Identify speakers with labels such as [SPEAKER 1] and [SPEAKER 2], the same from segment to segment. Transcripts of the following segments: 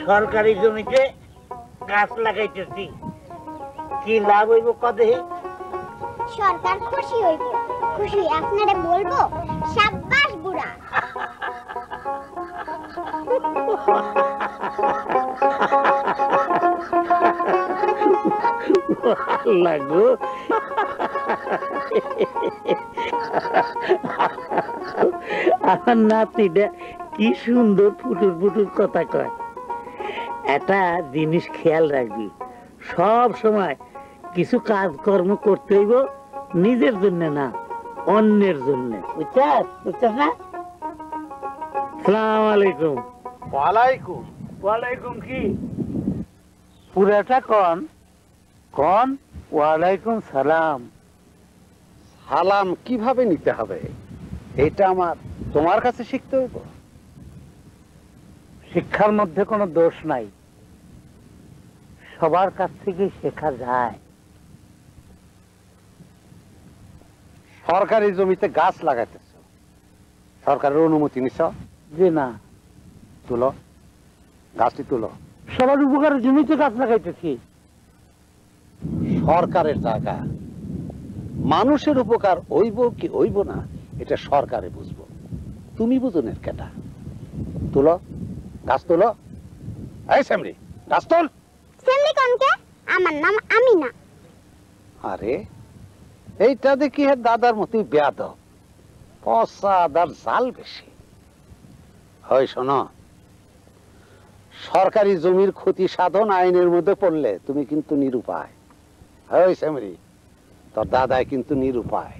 [SPEAKER 1] সরকারি জমিতে গাছ লাগাইতেছি, কি লাভ হইব কদে?
[SPEAKER 2] সরকার খুশি হইব। খুশি আপনারে বলবো শাবাশ বুড়া।
[SPEAKER 1] লাগো আমার নাতিটা কি সুন্দর ফুটুর ফুটুর কথা কয়। একটা জিনিস খেয়াল রাখবি, সব সময় কিছু কাজকর্ম করতে হইব নিজের জন্য না, অন্যের জন্য। বুঝছাস বুঝছাস না? আসসালামু আলাইকুম।
[SPEAKER 3] ওয়ালাইকুম।
[SPEAKER 1] ওয়ালাইকুম কি পুরাটা কন কন? ওয়ালাইকুম সালাম।
[SPEAKER 3] সালাম কিভাবে নিতে হবে এটা আমার তোমার কাছে শিখতে হইব।
[SPEAKER 1] শিক্ষার মধ্যে কোনো দোষ নাই, সবার কাছ থেকে শেখা যায়।
[SPEAKER 3] সরকারি জমিতে গাছ লাগাইতেছ, সরকারের অনুমতি নিছ?
[SPEAKER 1] যে না,
[SPEAKER 3] তুলো, গাছটি তুলো।
[SPEAKER 1] সবার উপকারের জমিতে গাছ লাগাইতেছি।
[SPEAKER 3] সরকারের জায়গা, মানুষের উপকার হইব কি হইব না এটা সরকারে বুঝবো, তুমি বুঝুনের কেটা। তুলো, গাছ তুলো। এই সেমরি, গাছ তোল।
[SPEAKER 2] সেমনি কোনকে? আমার নাম আমিনা।
[SPEAKER 3] আরে এইটা দেখি এর দাদার মতোই বেয়াদব, পচা আদার জাল বেশি হয়। শোনো, সরকারি জমির ক্ষতি সাধন আইনের মধ্যে পড়লে তুমি কিন্তু নিরুপায়। হয় সেমরি, তোর দাদাই কিন্তু নিরুপায়।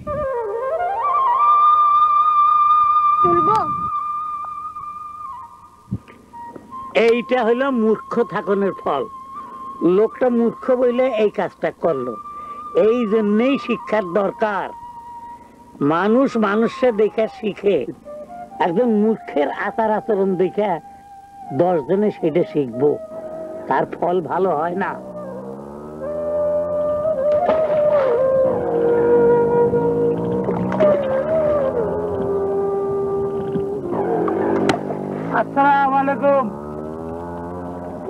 [SPEAKER 2] তুলবো?
[SPEAKER 1] এইটা হলো মূর্খ থাকনের ফল। লোকটা মূর্খ বইলে এই কাজটা করলো। এই জন্যই শিক্ষার দরকার। মানুষ মানুষে দেখে শিখে। একজন মূর্খের আচার আচরণ দেখে 10 জনে সেটা শিখবো, তার ফল ভালো হয় না। আসসালামু আলাইকুম।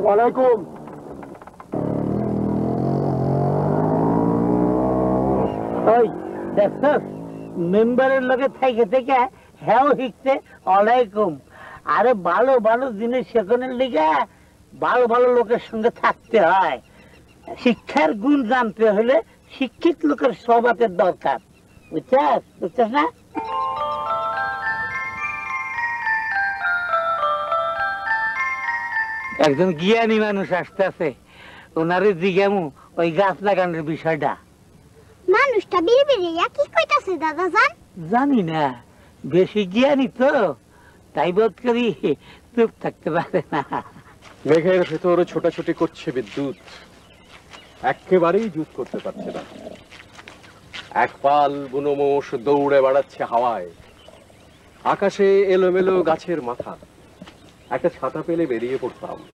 [SPEAKER 3] ওয়ালাইকুম।
[SPEAKER 1] ওই দেখছস, মেম্বারের লগে থেকে থেকে হ্যাঁ শিখছে ওয়ালাইকুম। আরে ভালো ভালো জিনিস শেখানোর লিগে ভালো ভালো লোকের সঙ্গে থাকতে হয়। শিক্ষার গুণ জানতে হলে শিক্ষিত লোকের স্বভাবের দরকার। বুঝছস বুঝছস না? একজন জ্ঞানী মানুষ আসতেছে, ওনারে জিজ্ঞামু ওই গাছ লাগানোর বিষয়টা।
[SPEAKER 2] মানুষটা বিড়বিড়িয়া কি কইতাছে দাদা জান?
[SPEAKER 1] জানি না, বেশি জ্ঞানী তো, তাই বোধ করি চুপ থাকতে পারে না।
[SPEAKER 4] মেঘের ভেতর ছোটাছুটি করছে বিদ্যুৎ, একেবারেই জুত করতে পারছে না। এক পাল বুনো মোষ দৌড়ে বেড়াচ্ছে হাওয়ায়, আকাশে এলোমেলো গাছের মাথা। একটা ছাতা পেলে বেরিয়ে পড়তাম।